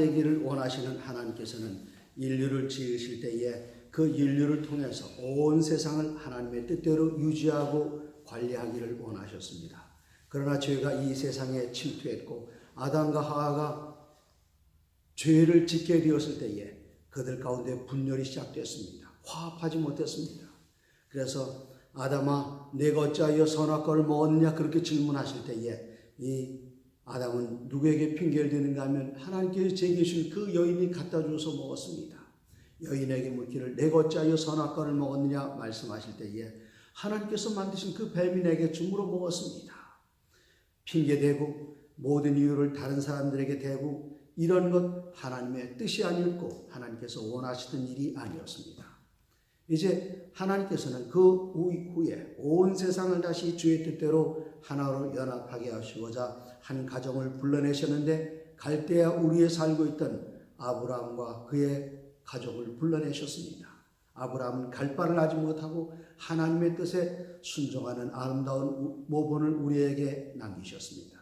되기를 원하시는 하나님께서는 인류를 지으실 때에 그 인류를 통해서 온 세상을 하나님의 뜻대로 유지하고 관리하기를 원하셨습니다. 그러나 죄가 이 세상에 침투했고 아담과 하와가 죄를 짓게 되었을 때에 그들 가운데 분열이 시작됐습니다. 화합하지 못했습니다. 그래서 아담아 내가 어찌하여 선악과를 먹었느냐 그렇게 질문하실 때에 이 아담은 누구에게 핑계를 대는가 하면 하나님께서 제게 주신 그 여인이 갖다 줘서 먹었습니다. 여인에게 묻기를 내가 어찌하여 선악과를 먹었느냐 말씀하실 때에 하나님께서 만드신 그 뱀인에게 줌으로 먹었습니다. 핑계대고 모든 이유를 다른 사람들에게 대고 이런 것 하나님의 뜻이 아니었고 하나님께서 원하시던 일이 아니었습니다. 이제 하나님께서는 그 후에 온 세상을 다시 주의 뜻대로 하나로 연합하게 하시고자 한 가정을 불러내셨는데 갈대아 우리에 살고 있던 아브라함과 그의 가족을 불러내셨습니다. 아브라함은 갈 바를 알지 못하고 하나님의 뜻에 순종하는 아름다운 모본을 우리에게 남기셨습니다.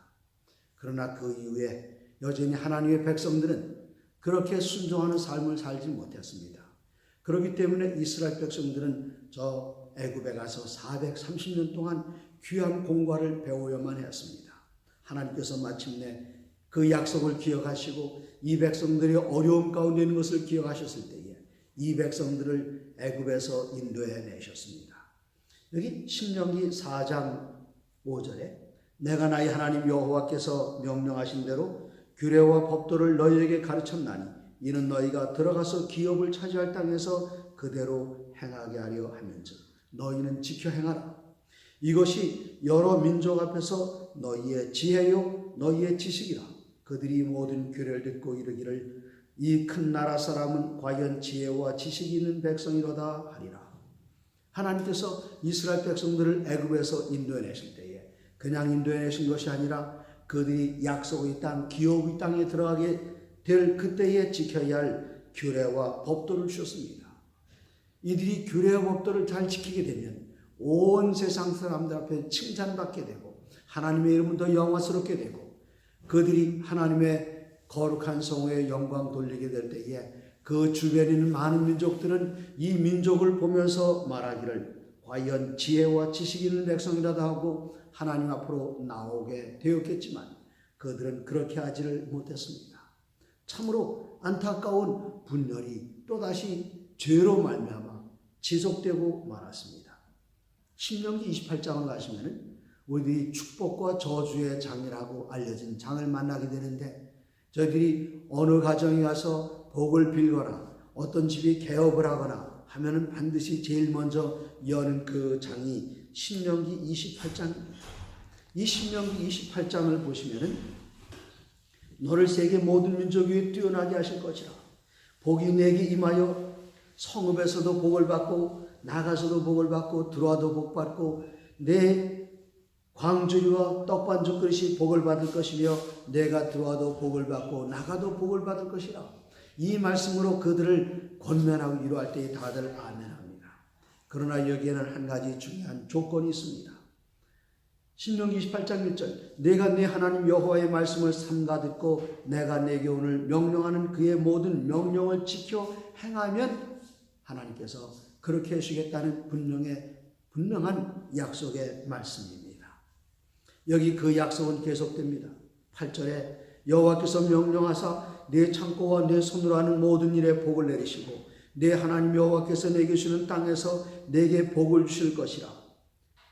그러나 그 이후에 여전히 하나님의 백성들은 그렇게 순종하는 삶을 살지 못했습니다. 그렇기 때문에 이스라엘 백성들은 저 애굽에 가서 430년 동안 귀한 공과를 배워야만 했습니다. 하나님께서 마침내 그 약속을 기억하시고 이 백성들이 어려움 가운데 있는 것을 기억하셨을 때에 이 백성들을 애굽에서 인도해 내셨습니다. 여기 신명기 4장 5절에 내가 나의 하나님 여호와께서 명령하신 대로 규례와 법도를 너희에게 가르쳤나니 이는 너희가 들어가서 기업을 차지할 땅에서 그대로 행하게 하려 하면서 너희는 지켜 행하라. 이것이 여러 민족 앞에서 너희의 지혜요 너희의 지식이라. 그들이 모든 규례를 듣고 이르기를 이 큰 나라 사람은 과연 지혜와 지식이 있는 백성이로다 하리라. 하나님께서 이스라엘 백성들을 애굽에서 인도해내실 때에 그냥 인도해내신 것이 아니라 그들이 약속의 땅 기업의 땅에 들어가게 될 그때에 지켜야 할 규례와 법도를 주셨습니다. 이들이 규례와 법도를 잘 지키게 되면 온 세상 사람들 앞에 칭찬받게 되고 하나님의 이름은 더 영화스럽게 되고 그들이 하나님의 거룩한 성호에 영광 돌리게 될 때에 그 주변에 있는 많은 민족들은 이 민족을 보면서 말하기를 과연 지혜와 지식이 있는 백성이라도 하고 하나님 앞으로 나오게 되었겠지만 그들은 그렇게 하지를 못했습니다. 참으로 안타까운 분열이 또다시 죄로 말미암아 지속되고 말았습니다. 신명기 28장을 가시면은 우리들이 축복과 저주의 장이라고 알려진 장을 만나게 되는데 저희들이 어느 가정에 가서 복을 빌거나 어떤 집이 개업을 하거나 하면은 반드시 제일 먼저 여는 그 장이 신명기 28장입니다. 이 신명기 28장을 보시면은 너를 세계 모든 민족 위에 뛰어나게 하실 것이라. 복이 내게 임하여 성읍에서도 복을 받고 나가서도 복을 받고 들어와도 복 받고 내 광주리와 떡반죽 그릇이 복을 받을 것이며 내가 들어와도 복을 받고 나가도 복을 받을 것이라. 이 말씀으로 그들을 권면하고 위로할 때에 다들 아멘합니다. 그러나 여기에는 한 가지 중요한 조건이 있습니다. 신명기 28장 1절 내가 내 하나님 여호와의 말씀을 삼가 듣고 내가 내게 오늘 명령하는 그의 모든 명령을 지켜 행하면 하나님께서 그렇게 해주시겠다는 분명한 약속의 말씀입니다. 여기 그 약속은 계속됩니다. 8절에 여호와께서 명령하사 내 창고와 내 손으로 하는 모든 일에 복을 내리시고 내 하나님 여호와께서 내게 주는 땅에서 내게 복을 주실 것이라.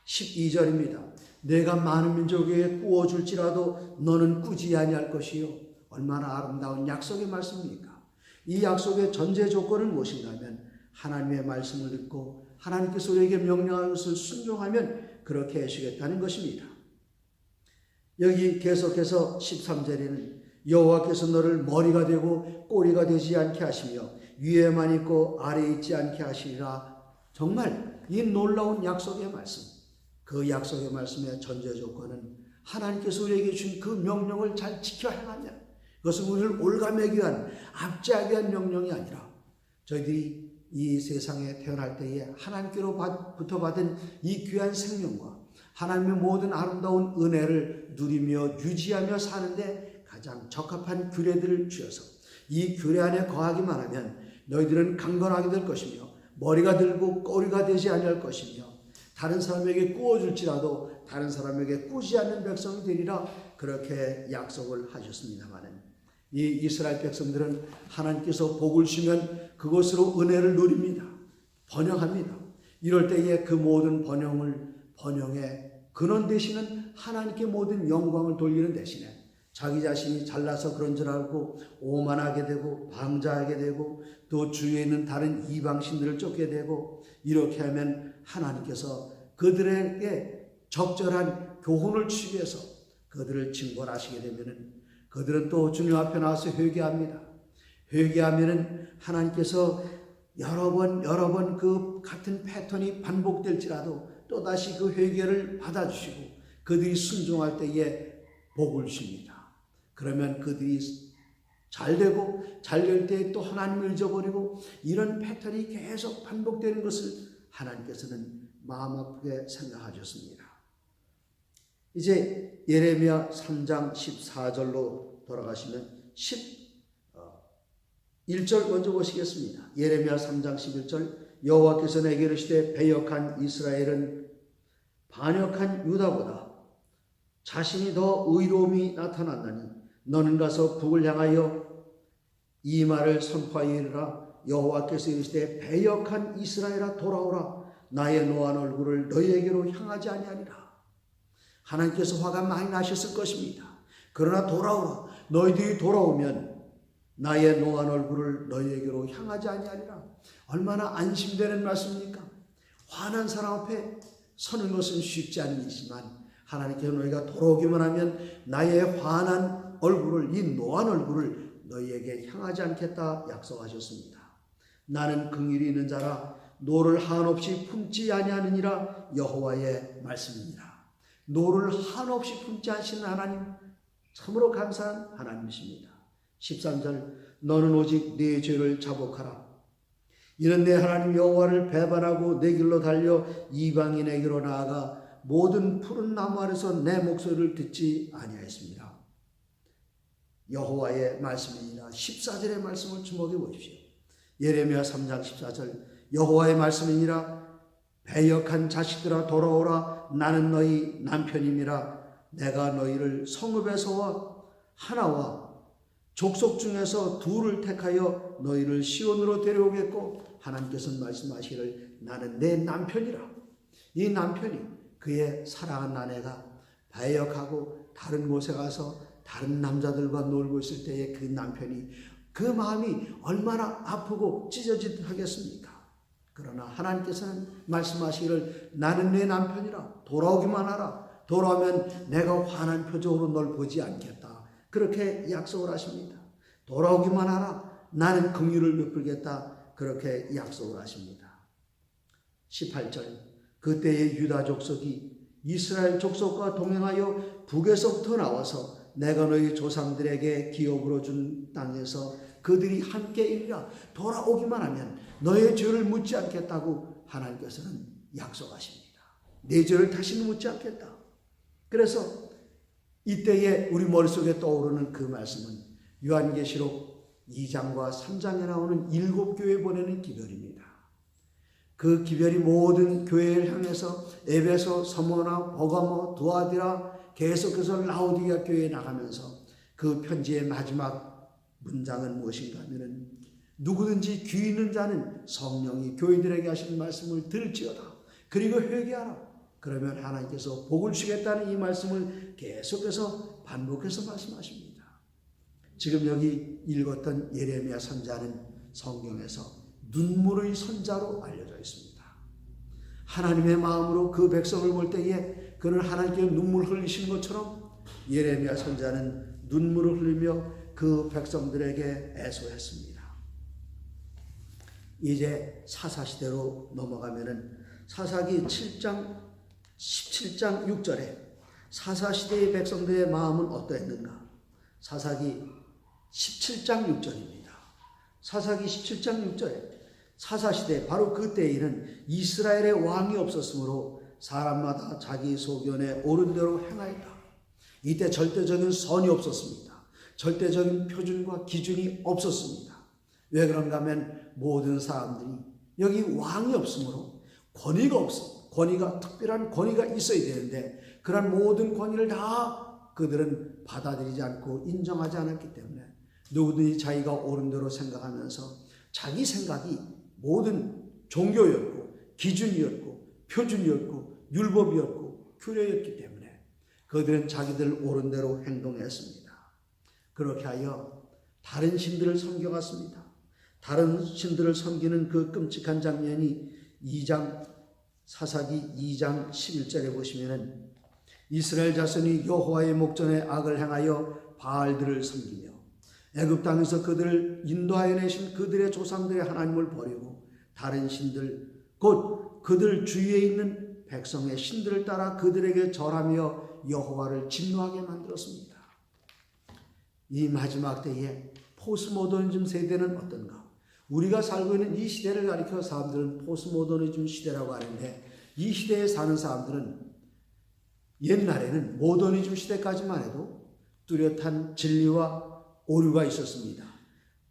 12절입니다. 내가 많은 민족에게 꾸어줄지라도 너는 꾸지 아니할 것이요. 얼마나 아름다운 약속의 말씀입니까? 이 약속의 전제 조건은 무엇인가 하면 하나님의 말씀을 듣고 하나님께서 우리에게 명령하는 것을 순종하면 그렇게 해주시겠다는 것입니다. 여기 계속해서 13절에는 여호와께서 너를 머리가 되고 꼬리가 되지 않게 하시며 위에만 있고 아래에 있지 않게 하시리라. 정말 이 놀라운 약속의 말씀, 그 약속의 말씀의 전제 조건은 하나님께서 우리에게 준 그 명령을 잘 지켜 행하면 그것은 우리를 올가매기 위한 압제하기 위한 명령이 아니라 저희들이 이 세상에 태어날 때에 하나님께로부터 받은 이 귀한 생명과 하나님의 모든 아름다운 은혜를 누리며 유지하며 사는데 가장 적합한 규례들을 주셔서 이 규례 안에 거하기만 하면 너희들은 강건하게 될 것이며 머리가 들고 꼬리가 되지 아니할 것이며 다른 사람에게 꾸어줄지라도 다른 사람에게 꾸지 않는 백성이 되리라 그렇게 약속을 하셨습니다마는 이 이스라엘 백성들은 하나님께서 복을 주면 그것으로 은혜를 누립니다. 번영합니다. 이럴 때에 그 모든 번영의 근원 되시는 하나님께 모든 영광을 돌리는 대신에 자기 자신이 잘나서 그런 줄 알고 오만하게 되고 방자하게 되고 또 주위에 있는 다른 이방신들을 쫓게 되고 이렇게 하면 하나님께서 그들에게 적절한 교훈을 주기 위해서 그들을 징벌하시게 되면은 그들은 또 주님 앞에 나와서 회개합니다. 회개하면은 하나님께서 여러 번 그 같은 패턴이 반복될지라도 또다시 그 회개를 받아주시고 그들이 순종할 때에 복을 주십니다. 그러면 그들이 잘되고 잘될 때 또 하나님을 잊어버리고 이런 패턴이 계속 반복되는 것을 하나님께서는 마음 아프게 생각하셨습니다. 이제 예레미야 3장 14절로 돌아가시면 11절 먼저 보시겠습니다. 예레미야 3장 11절 여호와께서 내게 이르시되 배역한 이스라엘은 반역한 유다보다 자신이 더 의로움이 나타났나니 너는 가서 북을 향하여 이 말을 선포하여 여호와께서 이르시되 배역한 이스라엘아 돌아오라 나의 노한 얼굴을 너희에게로 향하지 아니하니라. 하나님께서 화가 많이 나셨을 것입니다. 그러나 돌아오라. 너희들이 돌아오면 나의 노한 얼굴을 너희에게로 향하지 아니하리라. 얼마나 안심되는 말씀입니까? 화난 사람 앞에 서는 것은 쉽지 않은 일이지만 하나님께서 너희가 돌아오기만 하면 나의 화난 얼굴을 이 노한 얼굴을 너희에게 향하지 않겠다 약속하셨습니다. 나는 긍휼이 있는 자라 노를 한없이 품지 아니하느니라 여호와의 말씀입니다. 노를 한없이 품지 않으시는 하나님 참으로 감사한 하나님이십니다. 13절 너는 오직 네 죄를 자복하라. 이는 내 하나님 여호와를 배반하고 내 길로 달려 이방인에게로 나아가 모든 푸른 나무 아래서 내 목소리를 듣지 아니하였습니다. 여호와의 말씀입니다. 14절의 말씀을 주목해 보십시오. 예레미야 3장 14절 여호와의 말씀이니라 배역한 자식들아 돌아오라 나는 너희 남편임이라 내가 너희를 성읍에서와 하나와 족속 중에서 둘을 택하여 너희를 시온으로 데려오겠고 하나님께서는 말씀하시기를 나는 내 남편이라. 이 남편이 그의 사랑한 아내가 배역하고 다른 곳에 가서 다른 남자들과 놀고 있을 때에 그 남편이 그 마음이 얼마나 아프고 찢어지듯 하겠습니까? 그러나 하나님께서는 말씀하시기를 나는 내 남편이라 돌아오기만 하라. 돌아오면 내가 환한 표정으로 널 보지 않겠다. 그렇게 약속을 하십니다. 돌아오기만 하라. 나는 긍휼을 베풀겠다. 그렇게 약속을 하십니다. 18절 그때의 유다 족속이 이스라엘 족속과 동행하여 북에서부터 나와서 내가 너희 조상들에게 기업으로 준 땅에서 그들이 함께 이르라. 돌아오기만 하면 너의 죄를 묻지 않겠다고 하나님께서는 약속하십니다. 내 죄를 다시는 묻지 않겠다. 그래서 이때에 우리 머릿속에 떠오르는 그 말씀은 요한계시록 2장과 3장에 나오는 7교회 보내는 기별입니다. 그 기별이 모든 교회를 향해서 에베소, 서머나, 버가모, 두아디라 계속해서 라오디게아 교회에 나가면서 그 편지의 마지막 문장은 무엇인가 하면은 누구든지 귀 있는 자는 성령이 교회들에게 하시는 말씀을 들을지어다. 그리고 회개하라. 그러면 하나님께서 복을 주겠다는 이 말씀을 계속해서 반복해서 말씀하십니다. 지금 여기 읽었던 예레미야 선자는 성경에서 눈물의 선자로 알려져 있습니다. 하나님의 마음으로 그 백성을 볼 때에 그는 하나님께 눈물 흘리시는 것처럼 예레미야 선자는 눈물을 흘리며 그 백성들에게 애소했습니다. 이제 사사시대로 넘어가면은 사사기 7장 17장 6절에 사사시대의 백성들의 마음은 어떠했는가? 사사기 17장 6절입니다. 사사기 17장 6절에 사사시대 바로 그때에는 이스라엘의 왕이 없었으므로 사람마다 자기 소견에 옳은 대로 행하였다. 이때 절대적인 선이 없었습니다. 절대적인 표준과 기준이 없었습니다. 왜 그런가 하면 모든 사람들이 여기 왕이 없으므로 권위가 없어. 권위가 특별한 권위가 있어야 되는데 그런 모든 권위를 다 그들은 받아들이지 않고 인정하지 않았기 때문에 누구든지 자기가 옳은 대로 생각하면서 자기 생각이 모든 종교였고 기준이었고 표준이었고 율법이었고 규례였기 때문에 그들은 자기들 옳은 대로 행동했습니다. 그렇게 하여 다른 신들을 섬겨갔습니다. 다른 신들을 섬기는 그 끔찍한 장면이 사사기 2장 11절에 보시면은 이스라엘 자손이 여호와의 목전에 악을 행하여 바알들을 섬기며 애굽 땅에서 그들을 인도하여 내신 그들의 조상들의 하나님을 버리고 다른 신들 곧 그들 주위에 있는 백성의 신들을 따라 그들에게 절하며 여호와를 진노하게 만들었습니다. 이 마지막 때에 포스모더니즘 세대는 어떤가? 우리가 살고 있는 이 시대를 가리켜 사람들은 포스모더니즘 시대라고 하는데 이 시대에 사는 사람들은 옛날에는 모더니즘 시대까지만 해도 뚜렷한 진리와 오류가 있었습니다.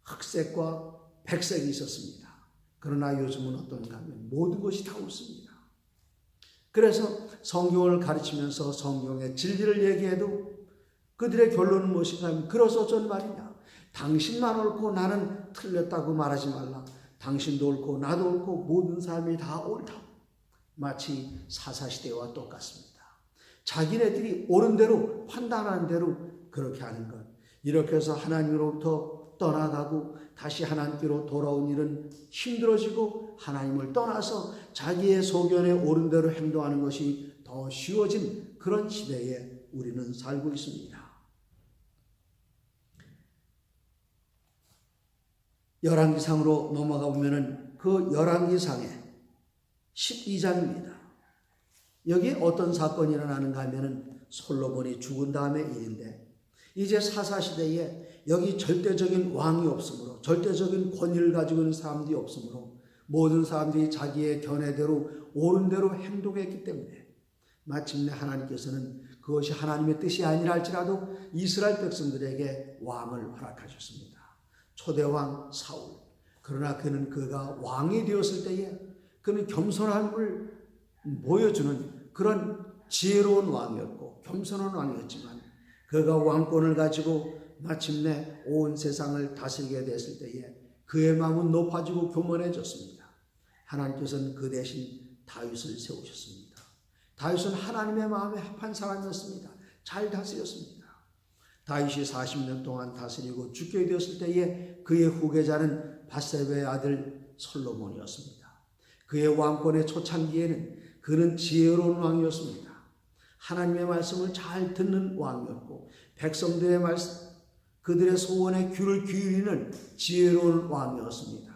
흑색과 백색이 있었습니다. 그러나 요즘은 어떤가 하면 모든 것이 다 옳습니다. 그래서 성경을 가르치면서 성경의 진리를 얘기해도 그들의 결론은 무엇인가 하면 그래서 어쩐 말이냐. 당신만 옳고 나는 틀렸다고 말하지 말라. 당신도 옳고 나도 옳고 모든 사람이 다 옳다. 마치 사사시대와 똑같습니다. 자기네들이 옳은 대로 판단하는 대로 그렇게 하는 것. 이렇게 해서 하나님으로부터 떠나가고 다시 하나님께로 돌아온 일은 힘들어지고 하나님을 떠나서 자기의 소견에 옳은 대로 행동하는 것이 더 쉬워진 그런 시대에 우리는 살고 있습니다. 열왕기상으로 넘어가 보면은 그 열왕기상의 12장입니다. 여기에 어떤 사건이 일어나는가 하면은 솔로몬이 죽은 다음의 일인데 이제 사사시대에 여기 절대적인 왕이 없으므로 절대적인 권위를 가지고 있는 사람들이 없으므로 모든 사람들이 자기의 견해대로 옳은 대로 행동했기 때문에 마침내 하나님께서는 그것이 하나님의 뜻이 아니라 할지라도 이스라엘 백성들에게 왕을 허락하셨습니다. 초대왕 사울. 그러나 그가 왕이 되었을 때에 그는 겸손함을 보여주는 그런 지혜로운 왕이었고 겸손한 왕이었지만 그가 왕권을 가지고 마침내 온 세상을 다스리게 됐을 때에 그의 마음은 높아지고 교만해졌습니다. 하나님께서는 그 대신 다윗을 세우셨습니다. 다윗은 하나님의 마음에 합한 사람이었습니다. 잘 다스렸습니다. 다윗이 40년 동안 다스리고 죽게 되었을 때에 그의 후계자는 밧세바의 아들 솔로몬이었습니다. 그의 왕권의 초창기에는 그는 지혜로운 왕이었습니다. 하나님의 말씀을 잘 듣는 왕이었고 백성들의 말씀, 그들의 소원에 귀를 기울이는 지혜로운 왕이었습니다.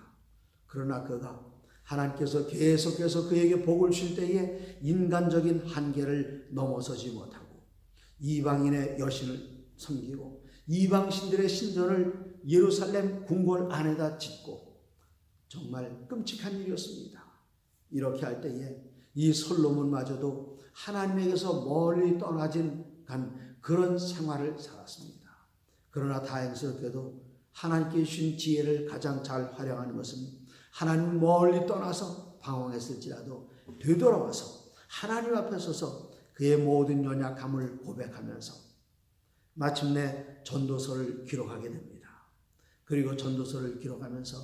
그러나 그가 하나님께서 계속해서 그에게 복을 주실 때에 인간적인 한계를 넘어서지 못하고 이방인의 여신을 섬기고 이방신들의 신전을 예루살렘 궁궐 안에다 짓고 정말 끔찍한 일이었습니다. 이렇게 할 때에 이 솔로몬마저도 하나님에게서 멀리 떠나진 간 그런 생활을 살았습니다. 그러나 다행스럽게도 하나님께 주신 지혜를 가장 잘 활용하는 것은 하나님 멀리 떠나서 방황했을지라도 되돌아와서 하나님 앞에 서서 그의 모든 연약함을 고백하면서 마침내 전도서를 기록하게 됩니다. 그리고 전도서를 기록하면서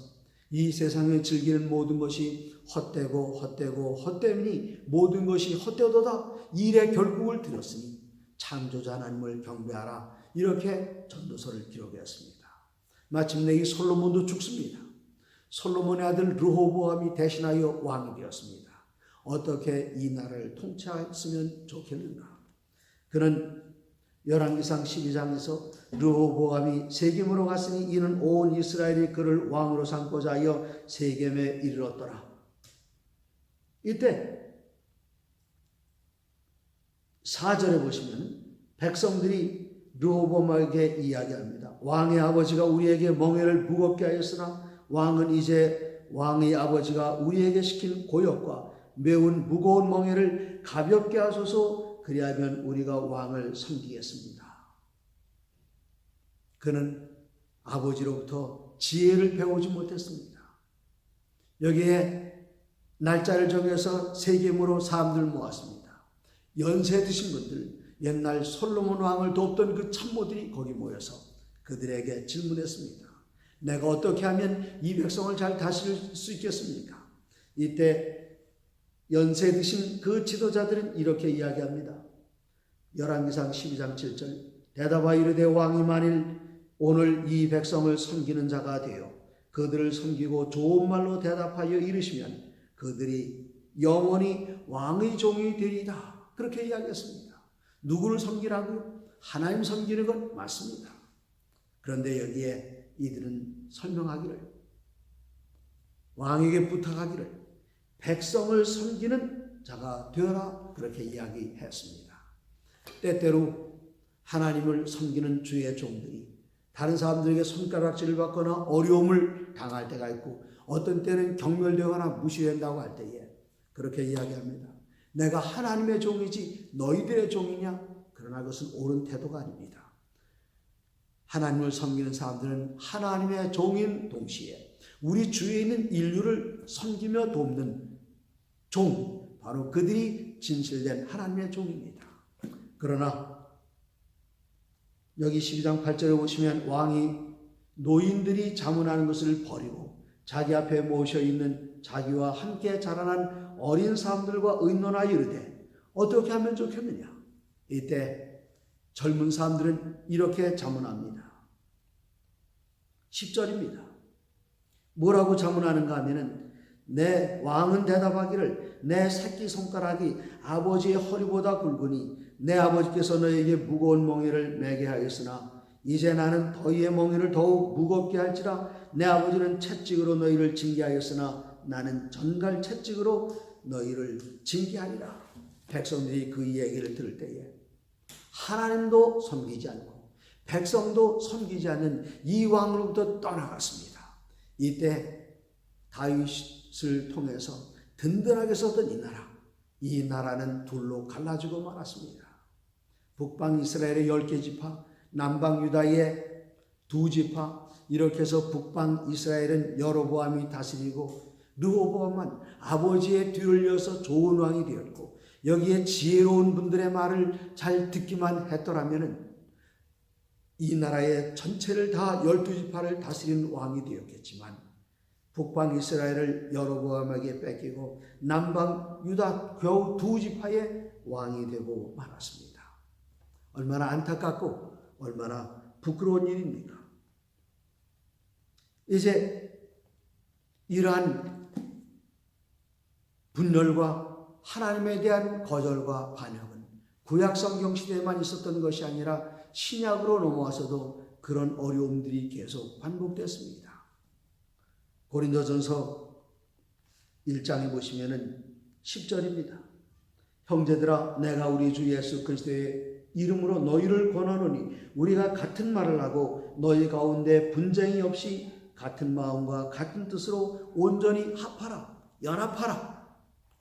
이 세상에 즐기는 모든 것이 헛되니 모든 것이 헛되도다. 일의 결국을 들었으니 창조자 하나님을 경배하라. 이렇게 전도서를 기록했습니다. 마침내 이 솔로몬도 죽습니다. 솔로몬의 아들 르호보암이 대신하여 왕이 되었습니다. 어떻게 이 나라를 통치했으면 좋겠는가? 그는 열왕기상 12장에서 르호보암이 세겜으로 갔으니 이는 온 이스라엘이 그를 왕으로 삼고자 하여 세겜에 이르렀더라. 이때 4절에 보시면 백성들이 르호보암에게 이야기합니다. 왕의 아버지가 우리에게 멍에를 무겁게 하였으나 왕은 이제 왕의 아버지가 우리에게 시킨 고역과 매운 무거운 멍에를 가볍게 하소서. 그리하면 우리가 왕을 섬기겠습니다. 그는 아버지로부터 지혜를 배우지 못했습니다. 여기에 날짜를 정해서 세겜으로 사람들 모았습니다. 연세 드신 분들, 옛날 솔로몬 왕을 돕던 그 참모들이 거기 모여서 그들에게 질문했습니다. 내가 어떻게 하면 이 백성을 잘 다스릴 수 있겠습니까? 이때 연세 드신 그 지도자들은 이렇게 이야기합니다. 열왕기상 12장 7절 대답하여 이르되 왕이 만일 오늘 이 백성을 섬기는 자가 되어 그들을 섬기고 좋은 말로 대답하여 이르시면 그들이 영원히 왕의 종이 되리이다. 그렇게 이야기했습니다. 누구를 섬기라고요? 하나님 섬기는 건 맞습니다. 그런데 여기에 이들은 설명하기를, 왕에게 부탁하기를 백성을 섬기는 자가 되어라, 그렇게 이야기했습니다. 때때로 하나님을 섬기는 주의 종들이 다른 사람들에게 손가락질을 받거나 어려움을 당할 때가 있고 어떤 때는 경멸되거나 무시된다고 할 때에 그렇게 이야기합니다. 내가 하나님의 종이지 너희들의 종이냐? 그러나 그것은 옳은 태도가 아닙니다. 하나님을 섬기는 사람들은 하나님의 종인 동시에 우리 주위에 있는 인류를 섬기며 돕는 종, 바로 그들이 진실된 하나님의 종입니다. 그러나 여기 12장 8절에 보시면 왕이 노인들이 자문하는 것을 버리고 자기 앞에 모셔 있는 자기와 함께 자라난 어린 사람들과 의논하여 이르되 어떻게 하면 좋겠느냐? 이때 젊은 사람들은 이렇게 자문합니다. 10절입니다. 뭐라고 자문하는가 하면은 내 왕은 대답하기를 내 새끼손가락이 아버지의 허리보다 굵으니 내 아버지께서 너에게 무거운 멍에를 매게 하였으나 이제 나는 너희의 멍에를 더욱 무겁게 할지라 내 아버지는 채찍으로 너희를 징계하였으나 나는 전갈 채찍으로 너희를 징계하리라. 백성들이 그 얘기를 들을 때에 하나님도 섬기지 않고 백성도 섬기지 않는 이 왕으로부터 떠나갔습니다. 이때 다윗을 통해서 든든하게 썼던 이 나라는 둘로 갈라지고 말았습니다. 북방 이스라엘의 10개 지파, 남방 유다의 2지파, 이렇게 해서 북방 이스라엘은 여로보암이 다스리고 르호보암만 아버지의 뒤를 이어서 좋은 왕이 되었고 여기에 지혜로운 분들의 말을 잘 듣기만 했더라면 이 나라의 전체를 다 12지파를 다스리는 왕이 되었겠지만 북방 이스라엘을 여로보암에게 뺏기고 남방 유다 겨우 2지파의 왕이 되고 말았습니다. 얼마나 안타깝고 얼마나 부끄러운 일입니까? 이제 이러한 분열과 하나님에 대한 거절과 반역은 구약 성경 시대에만 있었던 것이 아니라 신약으로 넘어와서도 그런 어려움들이 계속 반복됐습니다. 고린도전서 1장에 보시면은 10절입니다. 형제들아 내가 우리 주 예수 그리스도의 이름으로 너희를 권하노니 우리가 같은 말을 하고 너희 가운데 분쟁이 없이 같은 마음과 같은 뜻으로 온전히 합하라, 연합하라,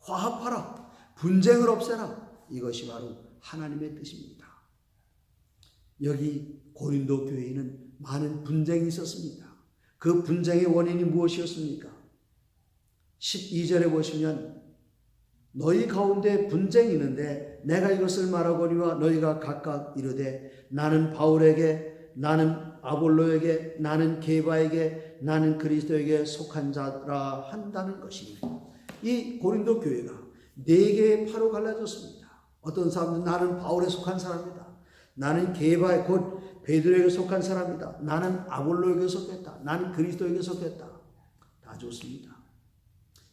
화합하라, 분쟁을 없애라. 이것이 바로 하나님의 뜻입니다. 여기 고린도 교회에는 많은 분쟁이 있었습니다. 그 분쟁의 원인이 무엇이었습니까? 12절에 보시면 너희 가운데 분쟁이 있는데 내가 이것을 말하거니와 너희가 각각 이르되 나는 바울에게, 나는 아볼로에게, 나는 게바에게, 나는 그리스도에게 속한 자라 한다는 것이니, 이 고린도 교회가 4개의 파로 갈라졌습니다. 어떤 사람들은 나는 바울에 속한 사람이다, 나는 게바에 곧 베드로에게 속한 사람이다, 나는 아볼로에게 속했다, 나는 그리스도에게 속했다. 다 좋습니다.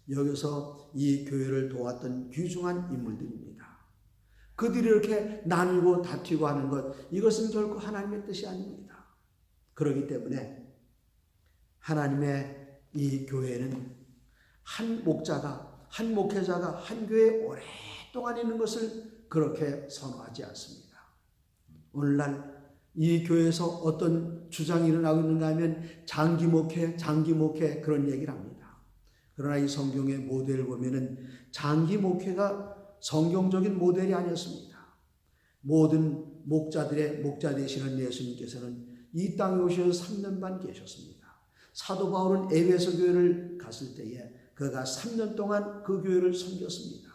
여기서 이 교회를 도왔던 귀중한 인물들입니다. 그들이 이렇게 나누고 다투고 하는 것, 이것은 결코 하나님의 뜻이 아닙니다. 그렇기 때문에 하나님의 이 교회는 한 목자가, 한 목회자가 한 교회에 오랫동안 있는 것을 그렇게 선호하지 않습니다. 오늘날 이 교회에서 어떤 주장이 일어나고 있는가 하면 장기 목회 그런 얘기를 합니다. 그러나 이 성경의 모델을 보면은 장기 목회가 성경적인 모델이 아니었습니다. 모든 목자들의 목자 되시는 예수님께서는 이 땅에 오셔서 3년 반 계셨습니다. 사도 바울은 에베소 교회를 갔을 때에 그가 3년 동안 그 교회를 섬겼습니다.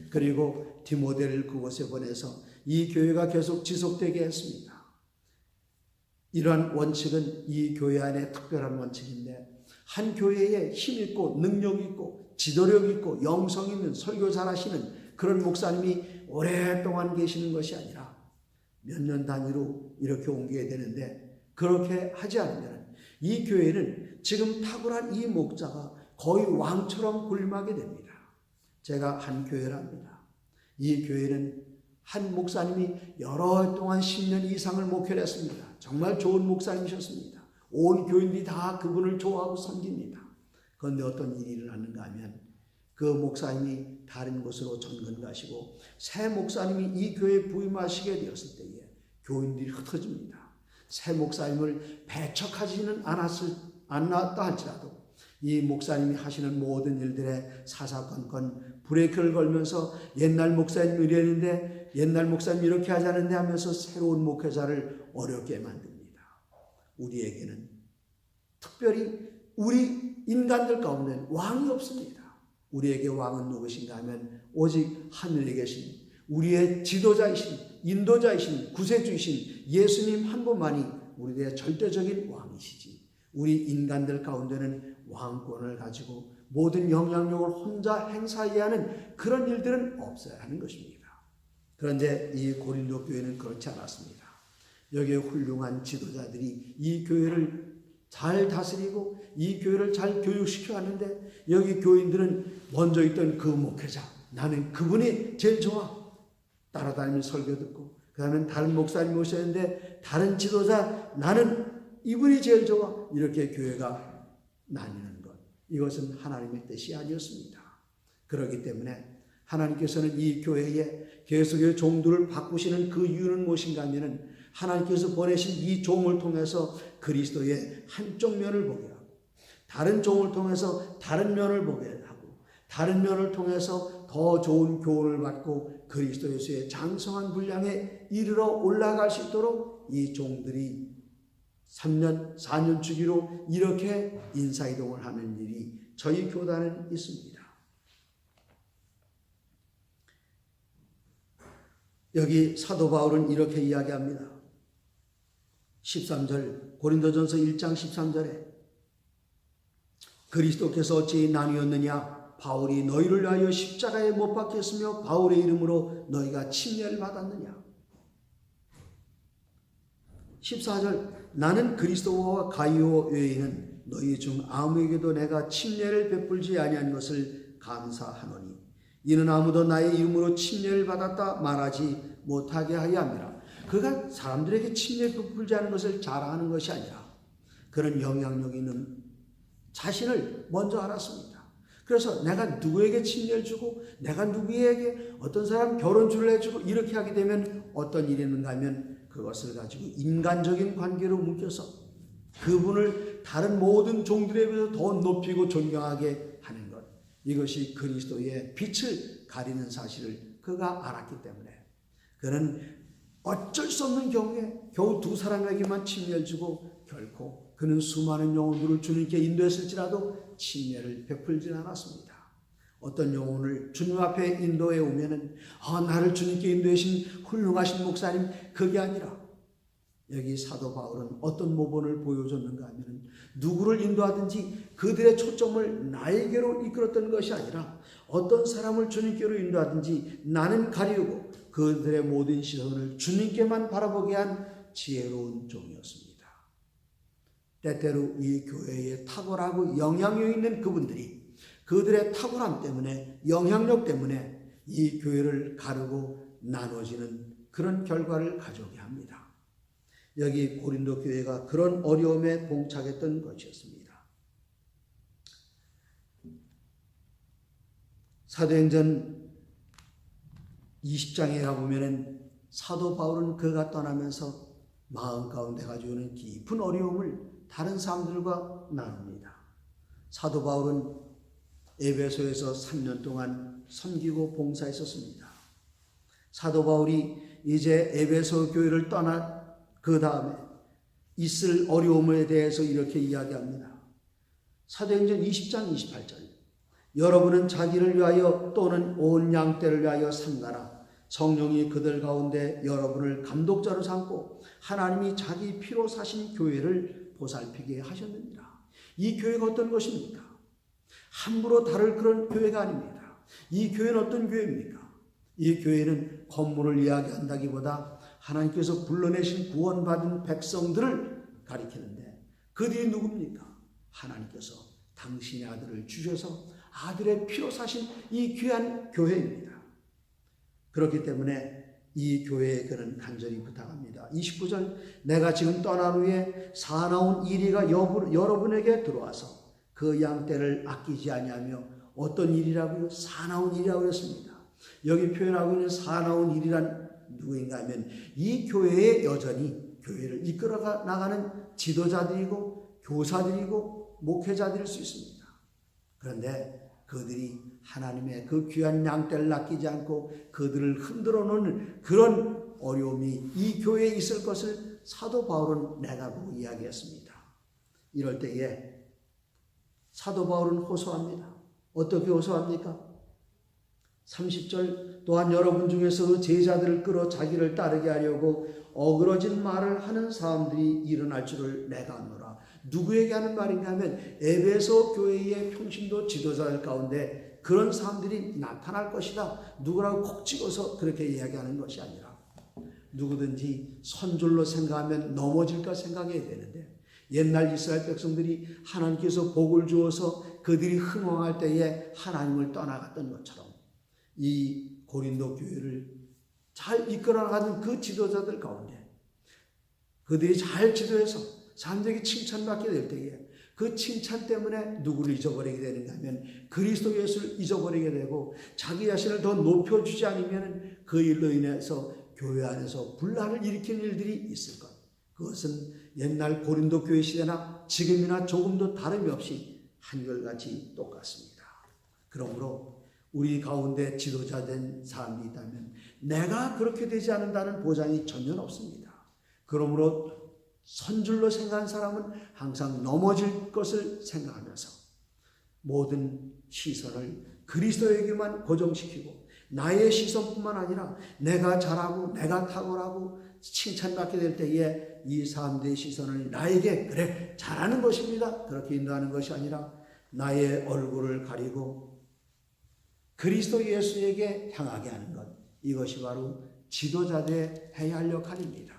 그리고 디모데를 그곳에 보내서 이 교회가 계속 지속되게 했습니다. 이러한 원칙은 이 교회 안에 특별한 원칙인데, 한 교회에 힘 있고 능력 있고 지도력 있고 영성 있는 설교 잘하시는 그런 목사님이 오랫동안 계시는 것이 아니라 몇 년 단위로 이렇게 옮겨야 되는데, 그렇게 하지 않으면 이 교회는 지금 탁월한 이 목자가 거의 왕처럼 군림하게 됩니다. 제가 한 교회를 합니다. 이 교회는 한 목사님이 여러 해 동안 10년 이상을 목회를 했습니다. 정말 좋은 목사님이셨습니다. 온 교인들이 다 그분을 좋아하고 섬깁니다. 그런데 어떤 일이 일어났는가 하면 그 목사님이 다른 곳으로 전근 가시고 새 목사님이 이 교회에 부임하시게 되었을 때에 교인들이 흩어집니다. 새 목사님을 배척하지는 않았다 할지라도 이 목사님이 하시는 모든 일들에 사사건건 브레이크를 걸면서 옛날 목사님 이랬는데 옛날 목사님 이렇게 하자는데 하면서 새로운 목회자를 어렵게 만듭니다. 우리에게는 특별히 우리 인간들 가운데는 왕이 없습니다. 우리에게 왕은 누구신가 하면 오직 하늘에 계신 우리의 지도자이신 인도자이신 구세주이신 예수님 한 분만이 우리의 절대적인 왕이시지, 우리 인간들 가운데는 왕권을 가지고 모든 영향력을 혼자 행사해야 하는 그런 일들은 없어야 하는 것입니다. 그런데 이 고린도 교회는 그렇지 않았습니다. 여기에 훌륭한 지도자들이 이 교회를 잘 다스리고 이 교회를 잘 교육시켜 왔는데, 여기 교인들은 먼저 있던 그 목회자, 나는 그분이 제일 좋아, 따라다니면서 설교 듣고, 그 다음에 다른 목사님 오셨는데 다른 지도자, 나는 이분이 제일 좋아, 이렇게 교회가 나뉘는 것, 이것은 하나님의 뜻이 아니었습니다. 그렇기 때문에 하나님께서는 이 교회에 계속의 종들을 바꾸시는 그 이유는 무엇인가 하면은 하나님께서 보내신 이 종을 통해서 그리스도의 한쪽 면을 보게 하고, 다른 종을 통해서 다른 면을 보게 하고, 다른 면을 통해서 더 좋은 교훈을 받고 그리스도 예수의 장성한 분량에 이르러 올라갈 수 있도록 이 종들이 3년, 4년 주기로 이렇게 인사이동을 하는 일이 저희 교단은 있습니다. 여기 사도 바울은 이렇게 이야기합니다. 13절, 고린도전서 1장 13절에 그리스도께서 어찌 나뉘었느냐? 바울이 너희를 위하여 십자가에 못 박혔으며 바울의 이름으로 너희가 침례를 받았느냐? 14절, 나는 그리스도와 가이오 외에는 너희 중 아무에게도 내가 침례를 베풀지 아니한 것을 감사하노니 이는 아무도 나의 이름으로 침례를 받았다 말하지 못하게 하여 함이라. 그가 사람들에게 침례 베풀지 않은 것을 자랑하는 것이 아니라 그런 영향력 있는 자신을 먼저 알았습니다. 그래서 내가 누구에게 침례를 주고 내가 누구에게 어떤 사람 결혼주를 해주고 이렇게 하게 되면 어떤 일이 있는가 하면 그것을 가지고 인간적인 관계로 묶여서 그분을 다른 모든 종들에 비해서 더 높이고 존경하게 하는 것, 이것이 그리스도의 빛을 가리는 사실을 그가 알았기 때문에 그는 어쩔 수 없는 경우에 겨우 두 사람에게만 침례를 주고 결코 그는 수많은 영혼들을 주님께 인도했을지라도 침례를 베풀지 않았습니다. 어떤 영혼을 주님 앞에 인도해 오면은 나를 주님께 인도하신 훌륭하신 목사님, 그게 아니라 여기 사도 바울은 어떤 모본을 보여줬는가 하면 누구를 인도하든지 그들의 초점을 나에게로 이끌었던 것이 아니라 어떤 사람을 주님께로 인도하든지 나는 가리우고 그들의 모든 시선을 주님께만 바라보게 한 지혜로운 종이었습니다. 때때로 이 교회에 탁월하고 영향력 있는 그분들이 그들의 탁월함 때문에, 영향력 때문에 이 교회를 가르고 나눠지는 그런 결과를 가져오게 합니다. 여기 고린도 교회가 그런 어려움에 봉착했던 것이었습니다. 사도행전 20장에 가보면 사도 바울은 그가 떠나면서 마음 가운데 가지고 있는 깊은 어려움을 다른 사람들과 나눕니다. 사도 바울은 에베소에서 3년 동안 섬기고 봉사했었습니다. 사도 바울이 이제 에베소 교회를 떠난 그 다음에 있을 어려움에 대해서 이렇게 이야기합니다. 사도행전 20장 28절. 여러분은 자기를 위하여 또는 온 양떼를 위하여 삼가라. 성령이 그들 가운데 여러분을 감독자로 삼고 하나님이 자기 피로 사신 교회를 보살피게 하셨느니라. 이 교회가 어떤 것입니까? 함부로 다룰 그런 교회가 아닙니다. 이 교회는 어떤 교회입니까? 이 교회는 건물을 이야기한다기보다 하나님께서 불러내신 구원받은 백성들을 가리키는데 그들이 누굽니까? 하나님께서 당신의 아들을 주셔서 아들의 피로 사신 이 귀한 교회입니다. 그렇기 때문에 이 교회에 그는 간절히 부탁합니다. 29절. 내가 지금 떠난 후에 사나운 이리가 여러분에게 들어와서 그 양떼를 아끼지 아니하며 어떤 일이라고요? 사나운 일이라고 했습니다. 여기 표현하고 있는 사나운 일이란 누구인가 하면 이 교회에 여전히 교회를 이끌어 나가는 지도자들이고 교사들이고 목회자들일 수 있습니다. 그런데 그들이 하나님의 그 귀한 양떼를 아끼지 않고 그들을 흔들어 놓는 그런 어려움이 이 교회에 있을 것을 사도 바울은 내가 보고 이야기했습니다. 이럴 때에 사도 바울은 호소합니다. 어떻게 호소합니까? 30절. 또한 여러분 중에서 그 제자들을 끌어 자기를 따르게 하려고 어그러진 말을 하는 사람들이 일어날 줄을 내가 아노라. 누구에게 하는 말인가 하면 에베소 교회의 평신도 지도자들 가운데 그런 사람들이 나타날 것이다. 누구라고 콕 찍어서 그렇게 이야기하는 것이 아니라 누구든지 선줄로 생각하면 넘어질까 생각해야 되는데 옛날 이스라엘 백성들이 하나님께서 복을 주어서 그들이 흥왕할 때에 하나님을 떠나갔던 것처럼 이 고린도 교회를 잘 이끌어가는 그 지도자들 가운데 그들이 잘 지도해서 사람들에게 칭찬받게 될 때에 그 칭찬 때문에 누구를 잊어버리게 되는가 하면 그리스도 예수를 잊어버리게 되고 자기 자신을 더 높여주지 않으면 그 일로 인해서 교회 안에서 분란을 일으키는 일들이 있을 것. 그것은 옛날 고린도 교회 시대나 지금이나 조금도 다름이 없이 한결같이 똑같습니다. 그러므로 우리 가운데 지도자된 사람이 있다면 내가 그렇게 되지 않는다는 보장이 전혀 없습니다. 그러므로 선줄로 생각하는 사람은 항상 넘어질 것을 생각하면서 모든 시선을 그리스도에게만 고정시키고 나의 시선뿐만 아니라 내가 잘하고 내가 탁월하고 칭찬받게 될 때에 이 사람들의 시선을 나에게 그래 잘하는 것입니다. 그렇게 인도하는 것이 아니라 나의 얼굴을 가리고 그리스도 예수에게 향하게 하는 것. 이것이 바로 지도자들의 해야 할 역할입니다.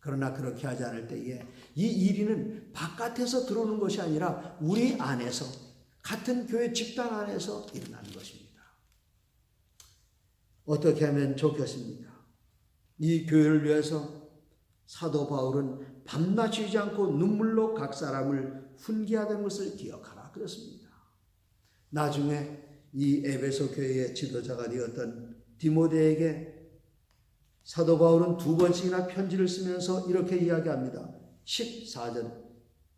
그러나 그렇게 하지 않을 때에 이 일위는 바깥에서 들어오는 것이 아니라 우리 안에서 같은 교회 집단 안에서 일어나는 것입니다. 어떻게 하면 좋겠습니까? 이 교회를 위해서 사도 바울은 밤낮 쉬지 않고 눈물로 각 사람을 훈계하던 것을 기억하라 그랬습니다. 나중에 이 에베소 교회의 지도자가 되었던 디모데에게 사도 바울은 2번씩이나 편지를 쓰면서 이렇게 이야기합니다. 14절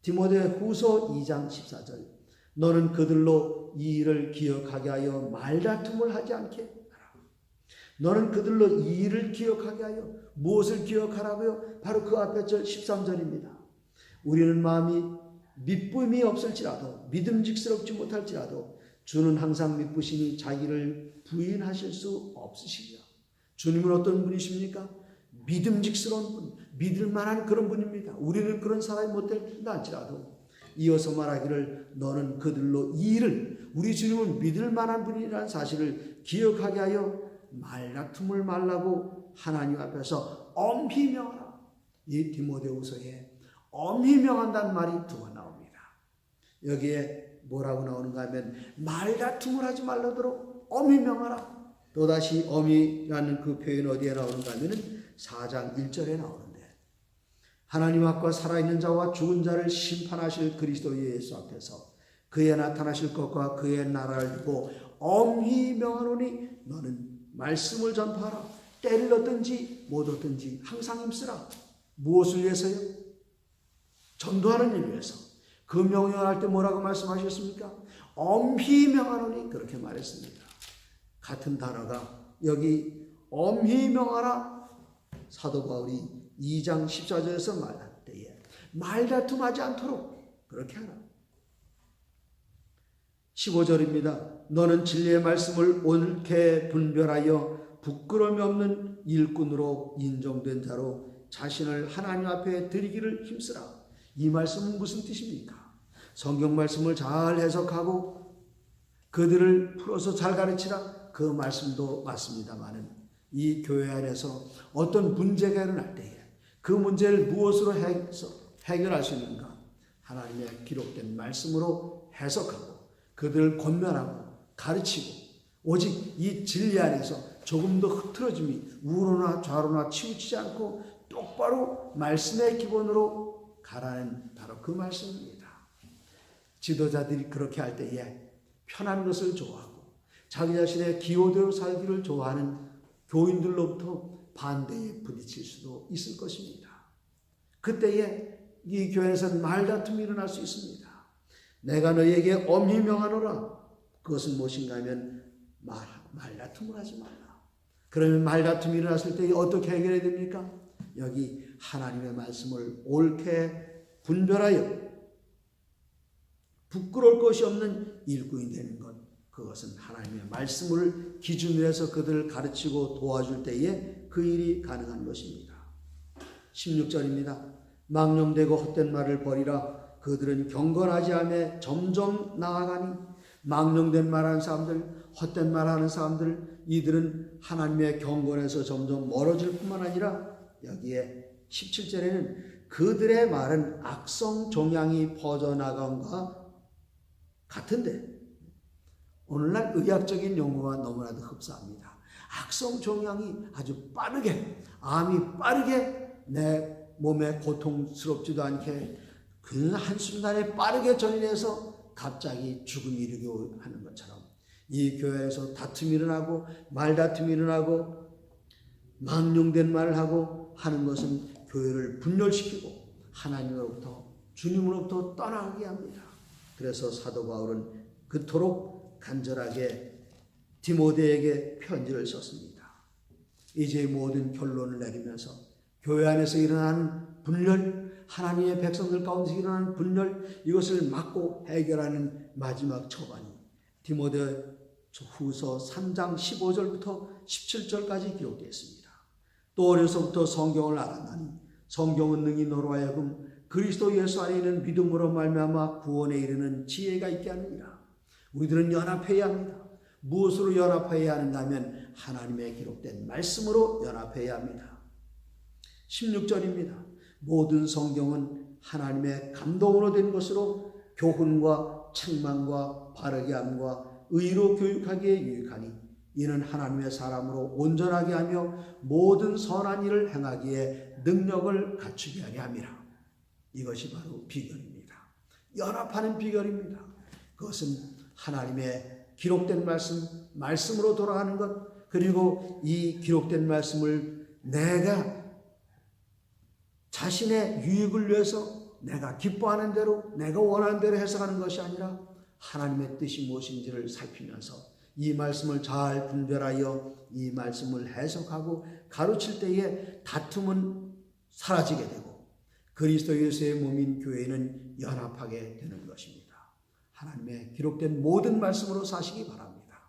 디모데 후서 2장 14절 너는 그들로 이 일을 기억하게 하여 말다툼을 하지 않게 하라. 너는 그들로 이 일을 기억하게 하여 무엇을 기억하라고요? 바로 그 앞에 절 13절입니다. 우리는 마음이 미쁨이 없을지라도 믿음직스럽지 못할지라도 주는 항상 미쁘시니 자기를 부인하실 수 없으시리라. 주님은 어떤 분이십니까? 믿음직스러운 분, 믿을 만한 그런 분입니다. 우리는 그런 사람이 못될다 할지라도 이어서 말하기를 너는 그들로 이 일을 우리 주님은 믿을 만한 분이라는 사실을 기억하게 하여 말다툼을 말라고 하나님 앞에서 엄히 명하라. 이 디모데후서에 엄히 명한다는 말이 2번 나옵니다. 여기에 뭐라고 나오는가 하면 말다툼을 하지 말라도록 엄히 명하라. 또다시 어미라는 그 표현 어디에 나오는가 하면은 4장 1절에 나오는데 하나님 앞과 살아있는 자와 죽은 자를 심판하실 그리스도 예수 앞에서 그의 나타나실 것과 그의 나라를 두고 엄히 명하노니 너는 말씀을 전파하라. 때를 얻든지 못 얻든지 항상 힘쓰라. 무엇을 위해서요? 전도하는 일을 위해서. 그 명령할 때 뭐라고 말씀하셨습니까? 엄히 명하노니 그렇게 말했습니다. 같은 단어가 여기 엄히 명하라 사도 바울이 2장 14절에서 말할 때에 말다툼하지 않도록 그렇게 하라. 15절입니다. 너는 진리의 말씀을 옳게 분별하여 부끄러움이 없는 일꾼으로 인정된 자로 자신을 하나님 앞에 드리기를 힘쓰라. 이 말씀은 무슨 뜻입니까? 성경 말씀을 잘 해석하고 그들을 풀어서 잘 가르치라. 그 말씀도 맞습니다만은 이 교회 안에서 어떤 문제가 일어날 때에 그 문제를 무엇으로 해결할 수 있는가? 하나님의 기록된 말씀으로 해석하고 그들을 권면하고 가르치고 오직 이 진리 안에서 조금 더 흐트러짐이 우로나 좌로나 치우치지 않고 똑바로 말씀의 기본으로 가라는 바로 그 말씀입니다. 지도자들이 그렇게 할 때에 편한 것을 좋아하고 자기 자신의 기호대로 살기를 좋아하는 교인들로부터 반대에 부딪힐 수도 있을 것입니다. 그때에 이 교회에서는 말다툼이 일어날 수 있습니다. 내가 너희에게 엄히 명하노라. 그것은 무엇인가 하면 말다툼을 하지 말라. 그러면 말다툼이 일어났을 때 어떻게 해결해야 됩니까? 여기 하나님의 말씀을 옳게 분별하여 부끄러울 것이 없는 일꾼이 되는 것, 그것은 하나님의 말씀을 기준으로 해서 그들을 가르치고 도와줄 때에 그 일이 가능한 것입니다. 16절입니다. 망령되고 헛된 말을 버리라. 그들은 경건하지 않아 점점 나아가니. 망령된 말하는 사람들, 헛된 말하는 사람들, 이들은 하나님의 경건에서 점점 멀어질 뿐만 아니라 여기에 17절에는 그들의 말은 악성 종양이 퍼져나간과 같은데, 오늘날 의학적인 용어와 너무나도 흡사합니다. 악성 종양이 아주 빠르게, 암이 빠르게 내 몸에 고통스럽지도 않게 그 한순간에 빠르게 전이돼서 갑자기 죽음이 이르게 하는 것처럼 이 교회에서 다툼이 일어나고 말다툼이 일어나고 망령된 말을 하고 하는 것은 교회를 분열시키고 하나님으로부터 주님으로부터 떠나게 합니다. 그래서 사도 바울은 그토록 간절하게 디모데에게 편지를 썼습니다. 이제 모든 결론을 내리면서 교회 안에서 일어나는 분열, 하나님의 백성들 가운데서 일어나는 분열, 이것을 막고 해결하는 마지막 처방이 디모데 후서 3장 15절부터 17절까지 기록되어 있습니다. 또 어려서부터 성경을 알았나니 성경은 능히 너로 하여금 그리스도 예수 안에 있는 믿음으로 말미암아 구원에 이르는 지혜가 있게 하느니라. 우리들은 연합해야 합니다. 무엇으로 연합해야 하는가 하면 하나님의 기록된 말씀으로 연합해야 합니다. 16절입니다. 모든 성경은 하나님의 감동으로 된 것으로 교훈과 책망과 바르게 함과 의로 교육하기에 유익하니 이는 하나님의 사람으로 온전하게 하며 모든 선한 일을 행하기에 능력을 갖추게 하려 함이라. 이것이 바로 비결입니다. 연합하는 비결입니다. 그것은 하나님의 기록된 말씀으로 돌아가는 것, 그리고 이 기록된 말씀을 내가 자신의 유익을 위해서 내가 기뻐하는 대로 내가 원하는 대로 해석하는 것이 아니라 하나님의 뜻이 무엇인지를 살피면서 이 말씀을 잘 분별하여 이 말씀을 해석하고 가르칠 때에 다툼은 사라지게 되고 그리스도 예수의 몸인 교회는 연합하게 되는 것입니다. 하나님의 기록된 모든 말씀으로 사시기 바랍니다.